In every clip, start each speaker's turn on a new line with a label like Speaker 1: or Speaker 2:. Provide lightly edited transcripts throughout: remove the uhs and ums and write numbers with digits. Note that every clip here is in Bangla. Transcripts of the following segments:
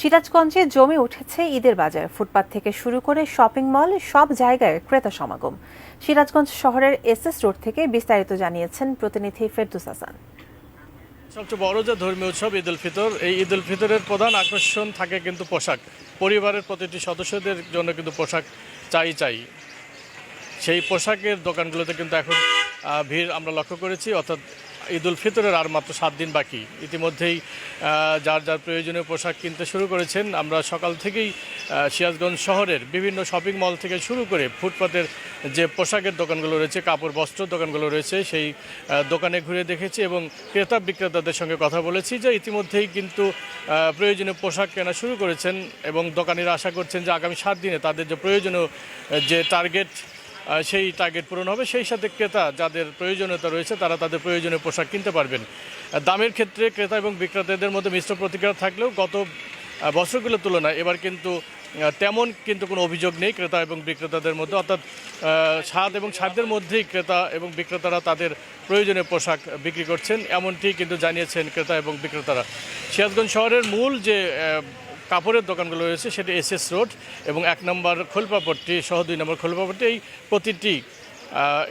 Speaker 1: সিরাজগঞ্জে জমে উঠেছে ঈদের বাজার। ফুটপাত থেকে শুরু করে শপিং মল সব জায়গায় ক্রেতা সমাগম। সিরাজগঞ্জ শহরের এসএস রোড থেকে বিস্তারিত জানিয়েছেন প্রতিনিধি ফেরদৌস হাসান।
Speaker 2: সবচেয়ে বড় যে ধর্মীয় উৎসব ঈদ উল ফিতর, এই ঈদ উল ফিতরের প্রধান আকর্ষণ থাকে কিন্তু পোশাক। পরিবারের প্রতিটি সদস্যদের জন্য কিন্তু পোশাক চাই। সেই পোশাকের দোকানগুলোতে কিন্তু এখন ভিড় আমরা লক্ষ্য করেছি। অর্থাৎ ঈদ উল ফিতরের আর মাত্র 7 দিন বাকি। ইতিমধ্যেই যার প্রয়োজনীয় পোশাক কিনতে শুরু করেছেন। আমরা সকাল থেকেই সিরাজগঞ্জ শহরের বিভিন্ন শপিং মল থেকে শুরু করে ফুটপাতের যে পোশাকের দোকানগুলো রয়েছে, কাপড় বস্ত্র দোকানগুলো রয়েছে, সেই দোকানে ঘুরে দেখেছি এবং ক্রেতা বিক্রেতাদের সঙ্গে কথা বলেছি যে ইতিমধ্যেই কিন্তু প্রয়োজনীয় পোশাক কেনা শুরু করেছেন এবং দোকানিরা আশা করছেন যে আগামী 7 দিনে তাদের যে প্রয়োজনীয় যে টার্গেট, সেই টার্গেট পূরণ হবে। সেই সাথে ক্রেতা যাদের প্রয়োজনীয়তা রয়েছে তারা তাদের প্রয়োজনীয় পোশাক কিনতে পারবেন। দামের ক্ষেত্রে ক্রেতা এবং বিক্রেতাদের মধ্যে মিশ্র প্রতিক্রিয়া থাকলেও গত বছরগুলোর তুলনায় এবার কিন্তু তেমন কিন্তু কোনো অভিযোগ নেই ক্রেতা এবং বিক্রেতাদের মধ্যে। অর্থাৎ স্বাদ এবং সাধ্যের মধ্যেই ক্রেতা এবং বিক্রেতারা তাদের প্রয়োজনীয় পোশাক বিক্রি করছেন, এমনটি কিন্তু জানিয়েছেন ক্রেতা এবং বিক্রেতারা। সিরাজগঞ্জ শহরের মূল যে কাপড়ের দোকানগুলো রয়েছে সেটি এসএস রোড এবং 1 নম্বর খোলপাপট্টি সহ 2 নম্বর খোলপাপট্টি, এই প্রতিটি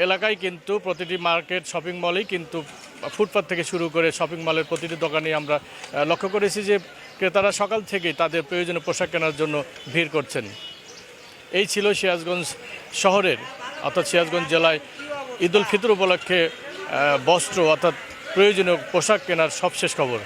Speaker 2: এলাকায় কিন্তু প্রতিটি মার্কেট শপিং মলেই কিন্তু ফুটপাত থেকে শুরু করে শপিং মলের প্রতিটি দোকানে আমরা লক্ষ্য করেছি যে ক্রেতারা সকাল থেকেই তাদের প্রয়োজনীয় পোশাক কেনার জন্য ভিড় করছেন। এই ছিল সিরাজগঞ্জ শহরের অর্থাৎ সিরাজগঞ্জ জেলায় ঈদ উল ফিতর উপলক্ষে বস্ত্র অর্থাৎ প্রয়োজনীয় পোশাক কেনার সবশেষ খবর।